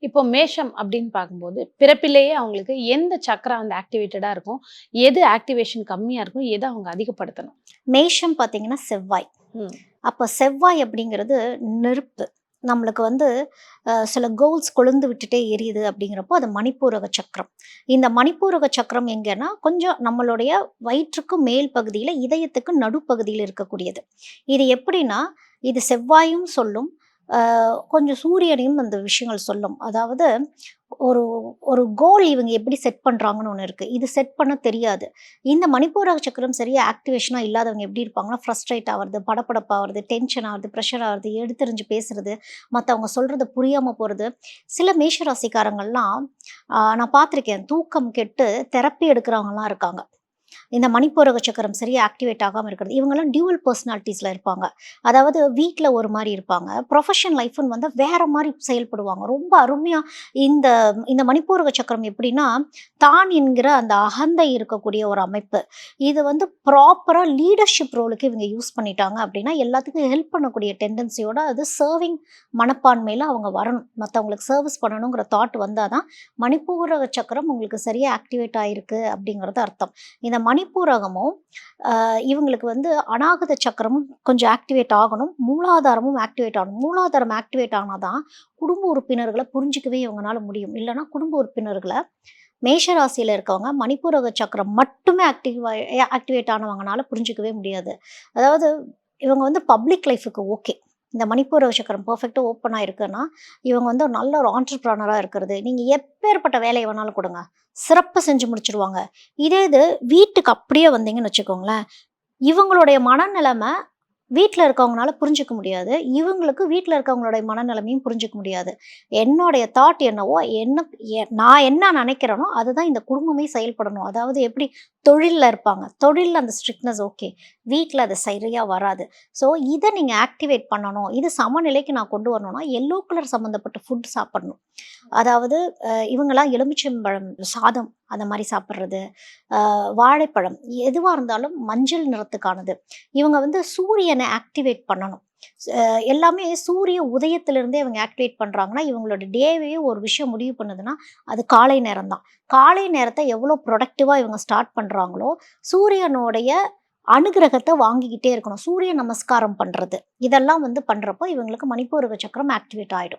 இப்போ மேஷம் அப்படின்னு பார்க்கும்போது, பிறப்பிலேயே அவங்களுக்கு எந்த சக்ரா வந்து ஆக்டிவேட்டடா இருக்கும்? எது ஆக்டிவேஷன் கம்மியா இருக்கும்? எத அவங்க அதிகப்படுத்தணும்? மேஷம் பார்த்தீங்கன்னா செவ்வாய். ம். அப்ப செவ்வாய் அப்படிங்கிறது நெருப்பு. நம்மளுக்கு வந்து சில கோல்ஸ் கொழுந்து விட்டுட்டே எரியுது அப்படிங்கிறப்போ அது மணிப்பூரக சக்கரம். இந்த மணிப்பூரக சக்கரம் எங்கன்னா, கொஞ்சம் நம்மளுடைய வயிற்றுக்கு மேல் பகுதியில, இதயத்துக்கு நடுப்பகுதியில இருக்கக்கூடியது. இது எப்படின்னா, இது செவ்வாயும் சொல்லும், அ கொஞ்சம் சூரியனையும் அந்த விஷயங்கள் சொல்லும். அதாவது ஒரு ஒரு கோல் இவங்க எப்படி செட் பண்றாங்கன்னு ஒண்ணு இருக்கு. இது செட் பண்ண தெரியாது. இந்த மணிப்பூரக சக்கரம் சரியா ஆக்டிவேஷனா இல்லாதவங்க எப்படி இருப்பாங்கன்னா, ஃப்ரஸ்ட்ரேட் ஆவறது, படபடப்பாவறது, டென்ஷன் ஆவறது, பிரஷர் ஆவறது, எடுத்தெறிஞ்சு பேசுறது, மத்தவங்க சொல்றது புரியாம போறது. சில மேஷ ராசிக்காரங்கள்லாம் நான் பார்த்துருக்கேன். தூக்கம் கெட்டு தெரப்பி எடுக்கிறவங்கலாம் இருக்காங்க. இந்த மணிப்பூரக சக்கரம் சரியா ஆக்டிவேட் ஆகாம இருக்கிறது. இவங்கலாம் டியூவல் பெர்சனாலிட்டீஸ்ல இருப்பாங்க. அதாவது வீட்ல ஒரு மாரி இருப்பாங்க. ப்ரொஃபஷனல் லைஃப்ன்னு வந்தா வேற மாரி செயல்படுவாங்க. ரொம்ப அருமையா இந்த இந்த மணிப்பூரக சக்கரம் எப்படின்னா, தான் என்கிற அந்த அகந்தை இருக்கக்கூடிய ஒரு அமைப்பு. இது வந்து ப்ராப்பரா லீடர்ஷிப் ரோலுக்கு இவங்க யூஸ் பண்ணிட்டாங்க அப்படின்னா, எல்லாத்துக்கும் ஹெல்ப் பண்ணக்கூடிய டெண்டன்சியோட அது சர்விங் மனப்பான்மையில அவங்க வரணும். மத்தவங்களுக்கு சர்விஸ் பண்ணணுங்கிற தாட் வந்தா தான், மணிப்பூரக சக்கரம் உங்களுக்கு சரியா ஆக்டிவேட் ஆயிருக்கு அப்படிங்கிறது அர்த்தம். இந்த மணிப்பூரகமும் இவங்களுக்கு வந்து அநாகத சக்கரமும் கொஞ்சம் ஆக்டிவேட் ஆகணும். மூலாதாரமும் ஆக்டிவேட் ஆகணும். மூலாதாரம் ஆக்டிவேட் ஆனா தான் குடும்ப உறுப்பினர்கள புரிஞ்சுக்கவே இவங்கனால முடியும். இல்லன்னா குடும்ப உறுப்பினர்கள மேஷ ராசியில இருக்கவங்க மணிப்பூரக சக்கரம் மட்டுமே ஆக்டிவேட் ஆனவங்கனால புரிஞ்சுக்கவே முடியாது. அதாவது இவங்க வந்து பப்ளிக் லைஃப்க்கு ஓகே. இந்த மணிப்பூரக சக்கரம் பெர்ஃபெக்ட்டா ஓப்பன் ஆயிருக்குன்னா, இவங்க வந்து ஒரு நல்ல ஒரு ஆன்டர்பிரினியரா இருக்கிறது. நீங்க எப்பேர்ப்பட்ட வேலைய வேணாலும் குடுங்க. சிறப்பா செஞ்சு முடிச்சுருவாங்க. இதே இது வீட்டுக்கு அப்படியே வந்தீங்கன்னு வச்சுக்கோங்களேன், இவங்களுடைய மனநிலைமை வீட்ல இருக்கவங்கனால புரிஞ்சுக்க முடியாது. இவங்களுக்கு வீட்ல இருக்கவங்களுடைய மனநிலைமையும் புரிஞ்சுக்க முடியாது. என்னுடைய தாட் என்னவோ, நான் என்ன நெனைக்கிறேனோ, அதுதான் இந்த குடும்பமே செயல்படணும். அதாவது எப்படி தொழில்ல இருப்பாங்க. தொழில்ல அந்த ஸ்ட்ரிக்ட்னஸ் ஓகே. வீட்ல அது சரியா வராது. ஸோ இத நீங்க ஆக்டிவேட் பண்ணணும். இது சமநிலைக்கு நான் கொண்டு வரணும்னா, எல்லோ கலர் சம்மந்தப்பட்ட ஃபுட் சாப்பிடணும். அதாவது இவங்கலாம் எலுமிச்சம்பழம் சாதம் அந்த மாரி சாப்பிடுறது, வாழைப்பழம் எதுவா இருந்தாலும் மஞ்சள் நிறத்துக்கானது. இவங்க வந்து சூரியன ஆக்டிவேட் பண்ணணும். எல்லாமே சூரிய உதயத்திலிருந்தே இவங்க ஆக்டிவேட் பண்றாங்கன்னா, இவங்களோட டேவே ஒரு விஷயம் முடிவு பண்ணுதுன்னா, அது காலை நேரம் தான். காலை நேரத்த எவ்வளோ புரொடக்டிவா இவங்க ஸ்டார்ட் பண்றாங்களோ, சூரியனுடைய அனுகிரகத்த வாங்கிக்கிட்டே இருக்கணும். சூரிய நமஸ்காரம் பண்றது. இதெல்லாம் வந்து பண்றப்போ இவங்களுக்கு மணிப்பூரக சக்கரம் ஆக்டிவேட் ஆயிடும்.